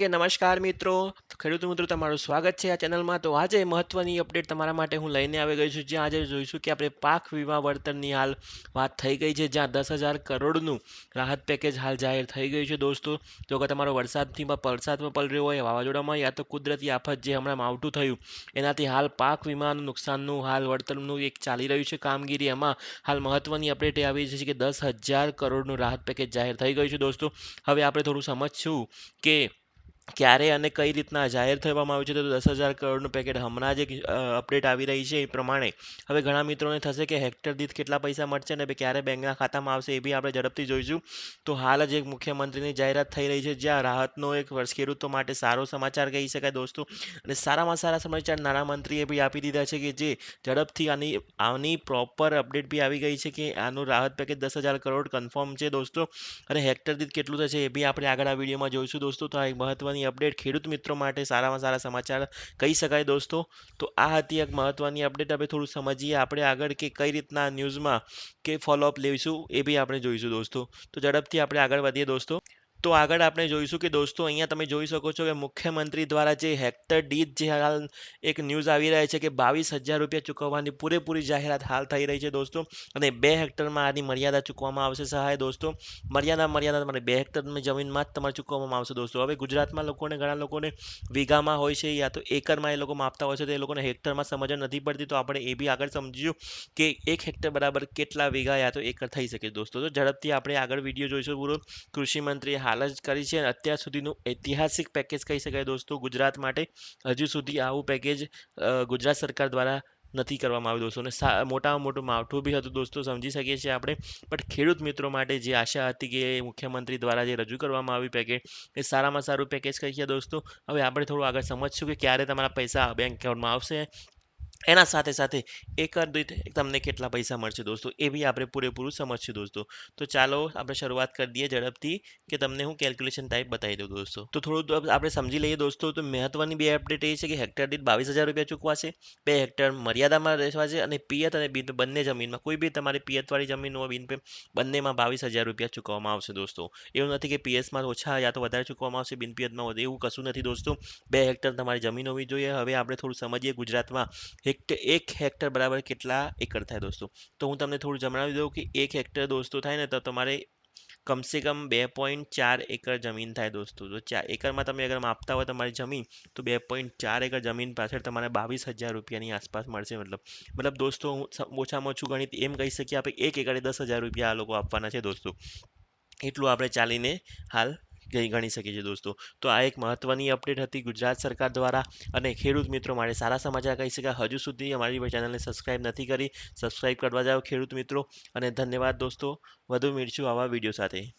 કે નમસ્કાર મિત્રો. ખેડૂત મિત્રો, તમારું સ્વાગત છે આ ચેનલમાં. તો આજે મહત્વની અપડેટ તમારા માટે હું લઈને આવી ગઈ છું, જ્યાં આજે જોઈશું કે આપણે પાક વીમા વળતરની હાલ વાત થઈ ગઈ છે, જ્યાં 10,000 કરોડનું રાહત પેકેજ હાલ જાહેર થઈ ગયું છે દોસ્તો. જો કે તમારો વરસાદમાં પલળ્યો હોય, વાવાઝોડામાં યા તો કુદરતી આફત જે હમણાં માવઠું થયું એનાથી હાલ પાક વીમાનું નુકસાનનું હાલ વળતરનું એક ચાલી રહ્યું છે કામગીરી. એમાં હાલ મહત્વની અપડેટ એ આવી છે કે 10,000 કરોડનું રાહત પેકેજ જાહેર થઈ ગયું છે દોસ્તો. હવે આપણે થોડું સમજશું કે ક્યારે અને કઈ રીતના જાહેર થવામાં આવ્યું છે. તો 10,000 કરોડનું પેકેજ હમણાં જે અપડેટ આવી રહી છે એ પ્રમાણે હવે ઘણા મિત્રોને થશે કે હેક્ટર દીઠ કેટલા પૈસા મળશે અને ક્યારે બેંકના ખાતામાં આવશે, એ બી આપણે ઝડપથી જોઈશું. તો હાલ જ એક મુખ્યમંત્રીની જાહેરાત થઈ રહી છે, જ્યાં રાહતનો એક વર્ષ ખેડૂતો માટે સારો સમાચાર કહી શકાય દોસ્તો. અને સારામાં સારા સમાચાર નાણામંત્રીએ બી આપી દીધા છે કે જે ઝડપથી આની પ્રોપર અપડેટ બી આવી ગઈ છે કે આનું રાહત પેકેજ 10,000 કરોડ કન્ફર્મ છે દોસ્તો. અને હેક્ટર દીઠ કેટલું થશે એ બી આપણે આગળ આ વિડીયોમાં જોઈશું દોસ્તો. તો આ એક મહત્વની અપડેટ ખેડૂત મિત્રો માટે સારામાં સારા સમાચાર કહી શકાય દોસ્તો. તો આ હતી એક મહત્વની અપડેટ. હવે થોડું સમજીએ આપણે આગળ કે કઈ રીતના ન્યૂઝમાં કે ફોલોઅપ લઈશું એ બી આપણે જોઈશું દોસ્તો. તો ઝડપથી આપણે આગળ વધીએ દોસ્તો. તો આગળ આપણે જોઈશું કે દોસ્તો અહીંયા તમે જોઈ શકો છો કે મુખ્યમંત્રી દ્વારા જે હેક્ટર દીઠ જે હાલ એક ન્યૂઝ આવી રહ્યા છે કે 22,000 રૂપિયા ચૂકવવાની પૂરેપૂરી જાહેરાત હાલ થઈ રહી છે દોસ્તો. અને 2 હેક્ટરમાં આની મર્યાદા ચૂકવવામાં આવશે સહાય દોસ્તો. મર્યાદા તમારે 2 હેક્ટરની જમીનમાં જ તમારે ચૂકવવામાં આવશે દોસ્તો. હવે ગુજરાતમાં ઘણા લોકોને વીઘામાં હોય છે યા તો એકરમાં એ લોકો માપતા હોય છે, તો એ લોકોને હેક્ટરમાં સમજ નથી પડતી. તો આપણે એ બી આગળ સમજ્યું કે 1 હેક્ટર બરાબર કેટલા વીઘા યા તો એકર થઈ શકે દોસ્તો. તો ઝડપથી આપણે આગળ વિડીયો જોઈશું પૂરો. કૃષિ મંત્રીએ હાલ જ કરી છે અત્યાર સુધીનું ઐતિહાસિક પેકેજ કહી શકાય દોસ્તો ગુજરાત માટે. હજુ સુધી આવું પેકેજ ગુજરાત સરકાર દ્વારા નથી કરવામાં આવ્યું દોસ્તો. અને મોટામાં મોટું માવઠું બી હતું દોસ્તો, સમજી શકીએ છીએ આપણે. બટ ખેડૂત મિત્રો માટે જે આશા હતી કે મુખ્યમંત્રી દ્વારા જે રજૂ કરવામાં આવ્યું પેકેજ એ સારામાં સારું પેકેજ કહી છે દોસ્તો. હવે આપણે થોડું આગળ સમજશું કે ક્યારે તમારા પૈસા બેંક એકાઉન્ટમાં આવશે, એના સાથે સાથે એકર દીઠ તમને કેટલા પૈસા મળશે દોસ્તો, એ બી આપણે પૂરેપૂરું સમજશું દોસ્તો. તો ચાલો આપણે શરૂઆત કરી દઈએ ઝડપથી કે તમને હું કેલ્ક્યુલેશન ટાઈપ બતાવી દઉં દોસ્તો. તો થોડું તો આપણે સમજી લઈએ દોસ્તો. તો મહત્વની બે અપડેટ એ છે કે હેક્ટર દીઠ 22,000 રૂપિયા ચૂકવાશે, 2 હેક્ટર મર્યાદામાં રહેવાશે અને પિયત અને બિન બંને જમીનમાં કોઈ બી તમારી પિયતવાળી જમીન હોય બિન બંનેમાં 22,000 રૂપિયા ચૂકવવામાં આવશે દોસ્તો. એવું નથી કે પીએસમાં ઓછા યા તો વધારે ચૂકવવામાં આવશે, બિન પિયતમાં વધે, એવું કશું નથી દોસ્તો. 2 હેક્ટર તમારી જમીન હોવી જોઈએ. હવે આપણે થોડું સમજીએ ગુજરાતમાં એક હેક્ટર બરાબર કેટલા એકર થાય દોસ્તો. તો હું તમને થોડું જણાવી દઉં કે 1 હેક્ટર દોસ્તો થાય ને તો તમારે કમસે કમ 2.4 એકર જમીન થાય દોસ્તો. તો 4 એકરમાં તમે અગર માપતા હોય તમારી જમીન, તો 2.4 એકર જમીન પાછળ તમારે 22,000 રૂપિયાની આસપાસ મળશે. મતલબ દોસ્તો ઓછામાં ઓછું ગણિત એમ કહી શકીએ આપણે 1 એકરે 10,000 રૂપિયા આ લોકો આપવાના છે દોસ્તો. એટલું આપણે ચાલીને હાલ ગણી શકીએ છીએ દોસ્તો. તો આ એક મહત્વની અપડેટ હતી ગુજરાત સરકાર દ્વારા. અને ખેડૂત મિત્રો માટે સારા સમાચાર કહી શકાય. હજુ સુધી અમારી ચેનલને સબસ્ક્રાઇબ નથી કરી, સબસ્ક્રાઇબ કરવા જાઓ ખેડૂત મિત્રો. અને ધન્યવાદ દોસ્તો. વધુ મળીશું આવા વિડીયો સાથે.